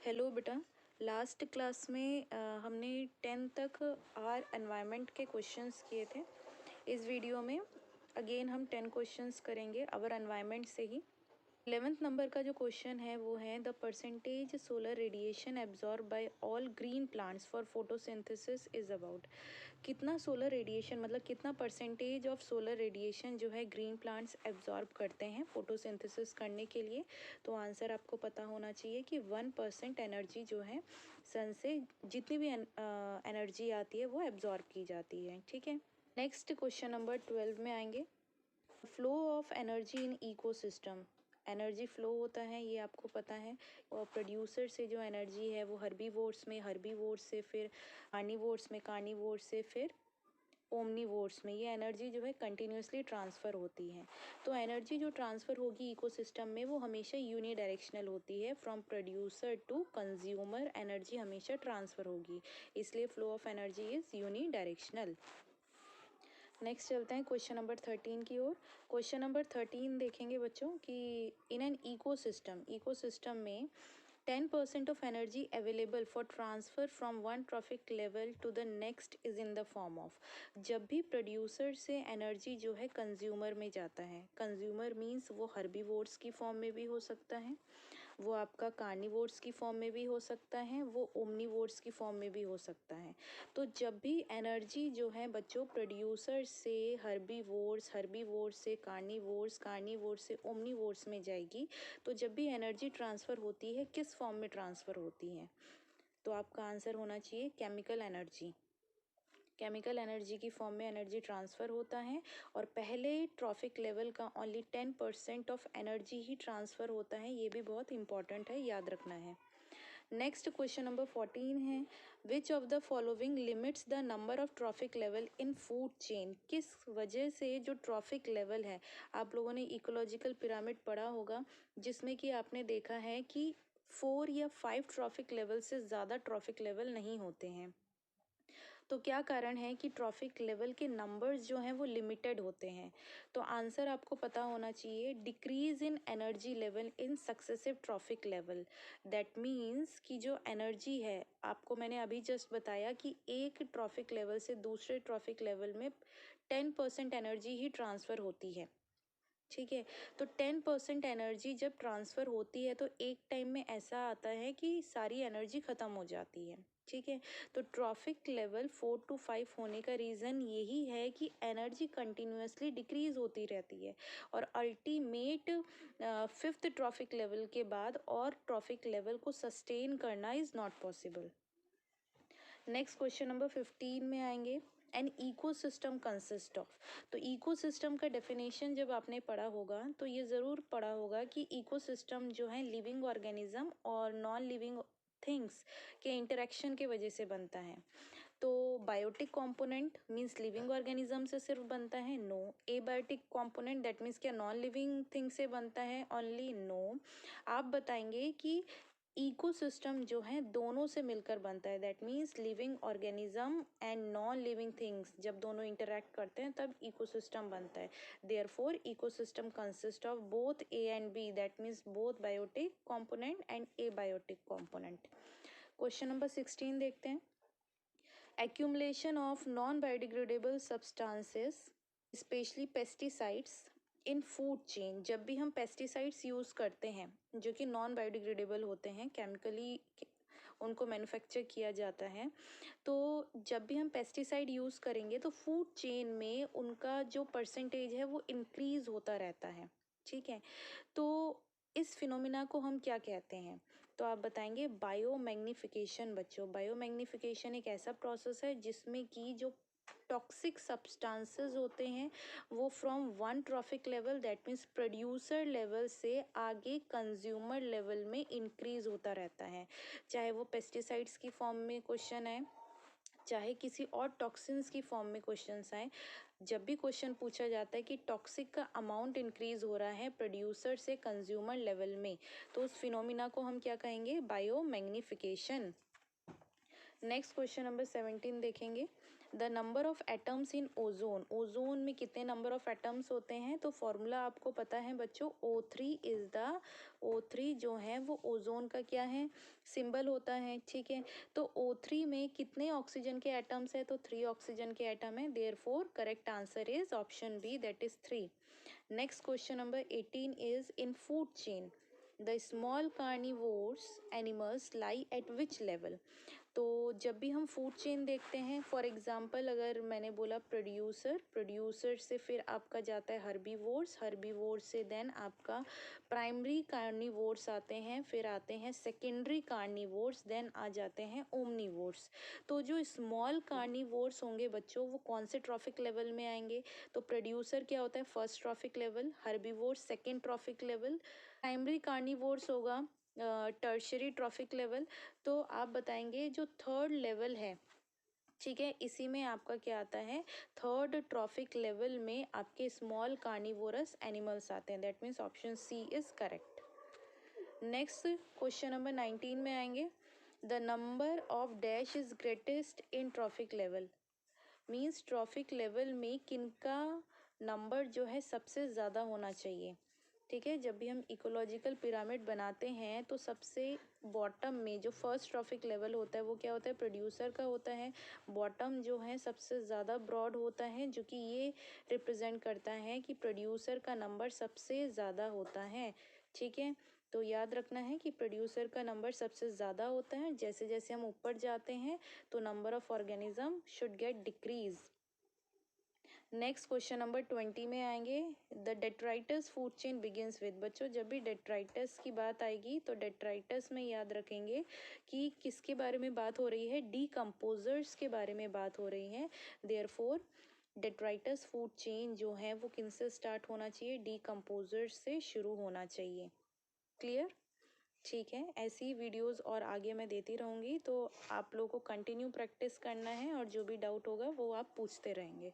Hello बेटा। Last class में हमने 10 तक आर एनवायरनमेंट के क्वेश्चंस किए थे। इस वीडियो में अगेन हम 10 क्वेश्चंस करेंगे आवर एनवायरनमेंट से ही। 11th नंबर का जो क्वेश्चन है वो है the percentage solar radiation absorb by all green plants for photosynthesis is about. कितना सोलर रेडिएशन मतलब कितना परसेंटेज ऑफ सोलर रेडिएशन जो है ग्रीन प्लांट्स एब्जॉर्ब करते हैं फोटोसिंथेसिस करने के लिए। तो आंसर आपको पता होना चाहिए कि 1% एनर्जी जो है सन से जितनी भी एनर्जी आती है वो एब्जॉर्ब की जाती है। ठीक है, नेक्स्ट क्वेश्चन नंबर 12 में आएंगे। Flow of energy in ecosystem. Energy flow होता है ये आपको पता है, और प्रोड्यूसर से जो एनर्जी है वो हर्बीवोर्स में, हर्बीवोर्स से फिर कार्निवोर्स में, कार्निवोर्स से फिर ओमनीवोर्स में, ये एनर्जी जो है कंटिन्यूसली ट्रांसफ़र होती है। तो एनर्जी जो ट्रांसफ़र होगी इकोसिस्टम में वो हमेशा यूनी डायरेक्शनल होती है, from producer to consumer energy हमेशा ट्रांसफ़र होगी, इसलिए flow of energy is unidirectional. Next चलते हैं क्वेश्चन नंबर 13 की ओर। क्वेश्चन नंबर 13 देखेंगे बच्चों कि इन एन इकोसिस्टम में 10% of energy available for transfer from one trophic level to the next is in the form of. जब भी producer से एनर्जी जो है कंज्यूमर में जाता है, कंज्यूमर मीन्स वो हर्बीवोर्स की फॉर्म में भी हो सकता है, वो आपका कार्निवोर्स की फॉर्म में भी हो सकता है, वो ओमनीवोर्स की फॉर्म में भी हो सकता है। तो जब भी एनर्जी जो है बच्चों प्रोड्यूसर से हर्बीवोर्स, हर्बीवोर्स से कार्निवोर्स, कार्निवोर्स से ओमनीवोर्स में जाएगी, तो जब भी एनर्जी ट्रांसफ़र होती है किस फॉर्म में ट्रांसफ़र होती है, तो आपका आंसर होना चाहिए केमिकल एनर्जी। केमिकल एनर्जी की फॉर्म में एनर्जी ट्रांसफ़र होता है, और पहले ट्रॉफिक लेवल का only 10% of energy he transfer होता है, ये भी बहुत इंपॉर्टेंट है, याद रखना है। नेक्स्ट क्वेश्चन नंबर 14 है which of the following limits the number of trophic level in food chain. किस वजह से जो ट्रॉफिक लेवल है, आप लोगों ने इकोलॉजिकल पिरामिड पढ़ा होगा जिसमें कि आपने देखा है कि 4 या 5 ट्रॉफिक लेवल से ज़्यादा ट्रॉफिक लेवल नहीं होते हैं। तो क्या कारण है कि ट्रॉफिक लेवल के नंबर्स जो हैं वो लिमिटेड होते हैं। तो आंसर आपको पता होना चाहिए decrease in energy level in successive trophic level. That means कि जो एनर्जी है, आपको मैंने अभी जस्ट बताया कि एक ट्रॉफिक लेवल से दूसरे ट्रॉफिक लेवल में 10% एनर्जी ही ट्रांसफ़र होती है। ठीक है, तो 10% एनर्जी जब ट्रांसफ़र होती है तो एक टाइम में ऐसा आता है कि सारी एनर्जी ख़त्म हो जाती है। ठीक है, तो ट्रॉफिक लेवल 4 to 5 होने का रीज़न यही है कि एनर्जी कंटिन्यूसली डिक्रीज़ होती रहती है, और अल्टीमेट 5th ट्रॉफिक लेवल के बाद और ट्रॉफिक लेवल को सस्टेन करना is not possible. Next question number 15 में आएंगे। An ecosystem consist of. तो इकोसिस्टम का डेफिनेशन जब आपने पढ़ा होगा तो ये ज़रूर पढ़ा होगा कि इकोसिस्टम जो है लिविंग ऑर्गेनिज्म और नॉन लिविंग थिंग्स के इंटरेक्शन के वजह से बनता है। तो biotic component means living organism से सिर्फ बनता है? No. Abiotic component that means क्या नॉन लिविंग थिंग से बनता है? Only no. आप बताएंगे कि इकोसिस्टम जो है दोनों से मिलकर बनता है, that means living organism and non living things जब दोनों इंटरैक्ट करते हैं तब इकोसिस्टम बनता है। Therefore ecosystem consist of both A and B, that means both biotic component and abiotic component. Question number 16 देखते हैं। accumulation of non-biodegradable substances specially pesticides in food chain. जब भी हम पेस्टिसाइड्स यूज़ करते हैं जो कि नॉन बायोडिग्रेडेबल होते हैं, केमिकली उनको मैन्युफैक्चर किया जाता है, तो जब भी हम पेस्टिसाइड यूज़ करेंगे तो फूड चेन में उनका जो परसेंटेज है वो इंक्रीज़ होता रहता है। ठीक है, तो इस फिनोमिना को हम क्या कहते हैं? तो आप बताएंगे बायोमैग्निफिकेशन। बच्चों, बायोमैग्निफिकेशन एक ऐसा प्रोसेस है जिसमें कि जो टॉक्सिक सब्सटेंसेस होते हैं वो from one trophic level that means producer level से आगे कंज्यूमर लेवल में इंक्रीज होता रहता है। चाहे वो पेस्टिसाइड्स की फॉर्म में क्वेश्चन है, चाहे किसी और टॉक्सिन्स की फॉर्म में क्वेश्चंस आए, जब भी क्वेश्चन पूछा जाता है कि टॉक्सिक का अमाउंट इंक्रीज हो रहा है प्रोड्यूसर से कंज्यूमर लेवल में, तो उस फिनोमिना को हम क्या कहेंगे? बायोमैग्निफिकेशन। नेक्स्ट क्वेश्चन नंबर 17 देखेंगे। The number of atoms in ozone, ozone में कितने नंबर ऑफ एटम्स होते हैं, तो फॉर्मूला आपको पता है बच्चों, O3 इज द, O3 जो है वो ओजोन का क्या है, सिंबल होता है, ठीक है। तो O3 में कितने ऑक्सीजन के एटम्स है, तो 3 ऑक्सीजन के एटम है, therefore correct answer is option B, that is 3। Next question number 18 is in food chain the small carnivores animals lie at which level. तो जब भी हम फूड चेन देखते हैं, फॉर एग्जांपल अगर मैंने बोला प्रोड्यूसर, प्रोड्यूसर से फिर आपका जाता है हर्बीवोर्स, हर्बीवोर्स से देन आपका प्राइमरी कार्निवोर्स आते हैं, फिर आते हैं सेकेंडरी कार्निवोर्स, देन आ जाते हैं ओमनीवोर्स। तो जो स्मॉल कार्निवोर्स होंगे बच्चों वो कौन से ट्रॉफिक लेवल में आएंगे, तो प्रोड्यूसर क्या होता है first trophic level, herbivores second trophic level, primary carnivores होगा टर्शरी ट्रॉफिक लेवल। तो आप बताएंगे जो थर्ड लेवल है, ठीक है, इसी में आपका क्या आता है, थर्ड ट्रॉफिक लेवल में आपके स्मॉल कार्निवोरस एनिमल्स आते हैं, that means option C is correct. Next question number 19 में आएंगे, the number of dash is greatest in trophic level, means trophic level में किनका नंबर जो है सबसे ज़्यादा होना चाहिए, ठीक है। जब भी हम इकोलॉजिकल पिरामिड बनाते हैं तो सबसे बॉटम में जो फर्स्ट ट्रॉफिक लेवल होता है वो क्या होता है, प्रोड्यूसर का होता है, बॉटम जो है सबसे ज़्यादा ब्रॉड होता है, जो कि ये रिप्रेजेंट करता है कि प्रोड्यूसर का नंबर सबसे ज़्यादा होता है, ठीक है। तो याद रखना है कि प्रोड्यूसर का नंबर सबसे ज़्यादा होता है, जैसे जैसे हम ऊपर जाते हैं तो number of organism should get decrease. Next question number 20 में आएंगे, the detritus food chain begins with, बच्चों जब भी डेट्राइटस की बात आएगी तो डेट्राइटस में याद रखेंगे कि किसके बारे में बात हो रही है, डीकम्पोजर्स के बारे में बात हो रही है, देयरफॉर डेट्राइटस फूड चेन जो है वो किन से स्टार्ट होना चाहिए, डीकम्पोजर्स से शुरू होना चाहिए। क्लियर, ठीक है। ऐसी वीडियोस और आगे मैं देती रहूँगी, तो आप लोगों को कंटिन्यू प्रैक्टिस करना है और जो भी डाउट होगा वो आप पूछते रहेंगे।